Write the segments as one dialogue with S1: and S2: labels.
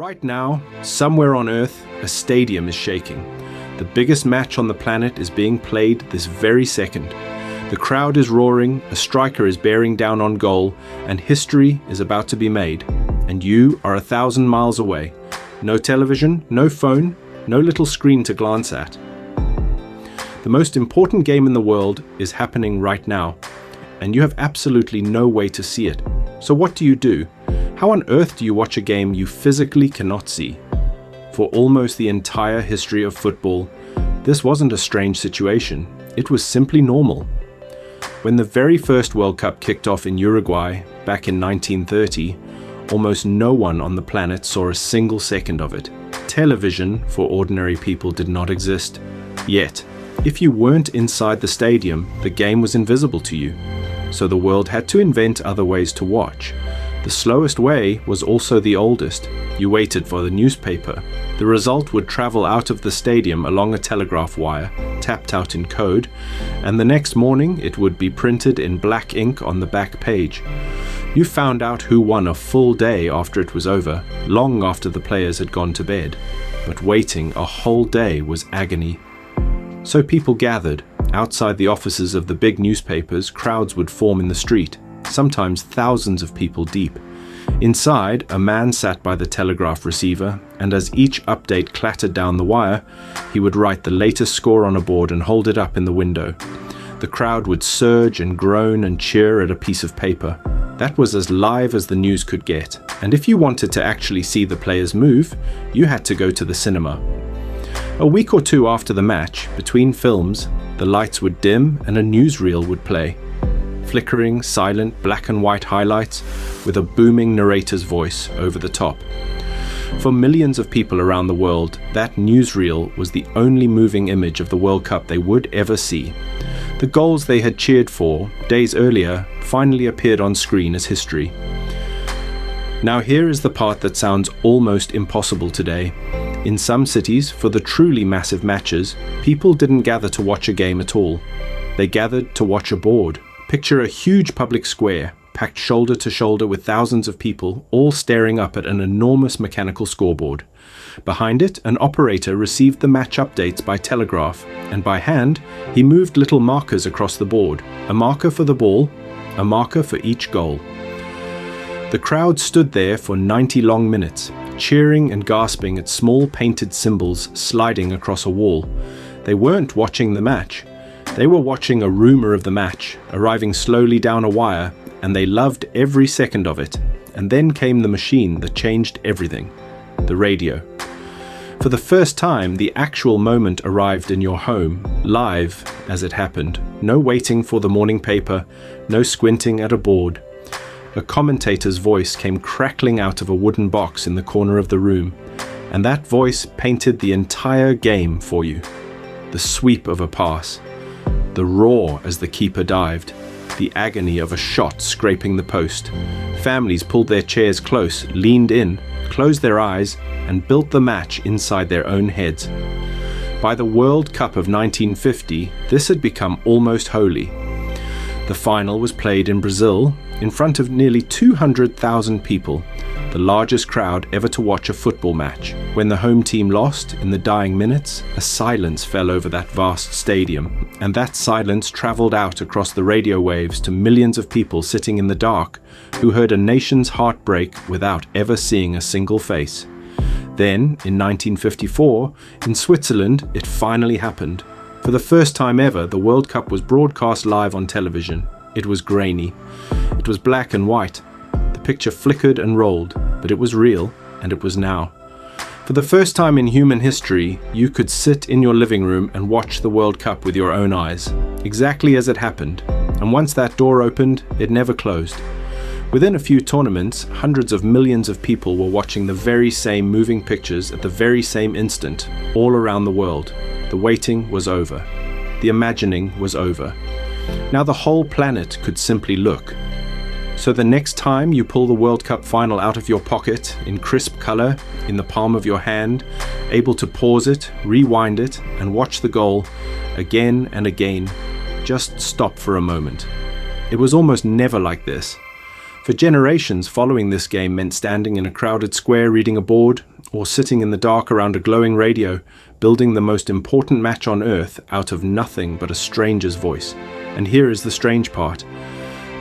S1: Right now, somewhere on Earth, a stadium is shaking. The biggest match on the planet is being played this very second. The crowd is roaring, a striker is bearing down on goal, and history is about to be made. And you are 1,000 miles away. No television, no phone, no little screen to glance at. The most important game in the world is happening right now, and you have absolutely no way to see it. So what do? How on earth do you watch a game you physically cannot see? For almost the entire history of football, this wasn't a strange situation. It was simply normal. When the very first World Cup kicked off in Uruguay back in 1930, almost no one on the planet saw a single second of it. Television for ordinary people did not exist. Yet, if you weren't inside the stadium, the game was invisible to you. So the world had to invent other ways to watch. The slowest way was also the oldest. You waited for the newspaper. The result would travel out of the stadium along a telegraph wire, tapped out in code, and the next morning it would be printed in black ink on the back page. You found out who won a full day after it was over, long after the players had gone to bed. But waiting a whole day was agony. So people gathered. Outside the offices of the big newspapers, crowds would form in the street, sometimes thousands of people deep. Inside, a man sat by the telegraph receiver, and as each update clattered down the wire, he would write the latest score on a board and hold it up in the window. The crowd would surge and groan and cheer at a piece of paper. That was as live as the news could get, and if you wanted to actually see the players move, you had to go to the cinema. A week or two after the match, between films, the lights would dim and a newsreel would play. Flickering, silent, black and white highlights with a booming narrator's voice over the top. For millions of people around the world, that newsreel was the only moving image of the World Cup they would ever see. The goals they had cheered for days earlier finally appeared on screen as history. Now here is the part that sounds almost impossible today. In some cities, for the truly massive matches, people didn't gather to watch a game at all. They gathered to watch a board. Picture a huge public square, packed shoulder to shoulder with thousands of people, all staring up at an enormous mechanical scoreboard. Behind it, an operator received the match updates by telegraph, and by hand, he moved little markers across the board, a marker for the ball, a marker for each goal. The crowd stood there for 90 long minutes, cheering and gasping at small painted symbols sliding across a wall. They weren't watching the match. They were watching a rumor of the match, arriving slowly down a wire, and they loved every second of it. And then came the machine that changed everything, the radio. For the first time, the actual moment arrived in your home, live as it happened. No waiting for the morning paper, no squinting at a board. A commentator's voice came crackling out of a wooden box in the corner of the room, and that voice painted the entire game for you. The sweep of a pass, the roar as the keeper dived, the agony of a shot scraping the post. Families pulled their chairs close, leaned in, closed their eyes, and built the match inside their own heads. By the World Cup of 1950, this had become almost holy. The final was played in Brazil, in front of nearly 200,000 people, the largest crowd ever to watch a football match. When the home team lost, in the dying minutes, a silence fell over that vast stadium, and that silence traveled out across the radio waves to millions of people sitting in the dark who heard a nation's heart break without ever seeing a single face. Then, in 1954, in Switzerland, it finally happened. For the first time ever, the World Cup was broadcast live on television. It was grainy. It was black and white. The picture flickered and rolled, but it was real, and it was now. For the first time in human history, you could sit in your living room and watch the World Cup with your own eyes, exactly as it happened. And once that door opened, it never closed. Within a few tournaments, hundreds of millions of people were watching the very same moving pictures at the very same instant, all around the world. The waiting was over. The imagining was over. Now the whole planet could simply look. So the next time you pull the World Cup final out of your pocket, in crisp color, in the palm of your hand, able to pause it, rewind it, and watch the goal again and again, just stop for a moment. It was almost never like this. For generations, following this game meant standing in a crowded square reading a board, or sitting in the dark around a glowing radio, building the most important match on Earth out of nothing but a stranger's voice. And here is the strange part.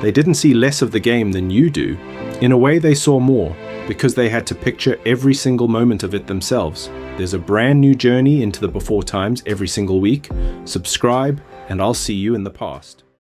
S1: They didn't see less of the game than you do. In a way, they saw more, because they had to picture every single moment of it themselves. There's a brand new journey into the before times every single week. Subscribe, and I'll see you in the past.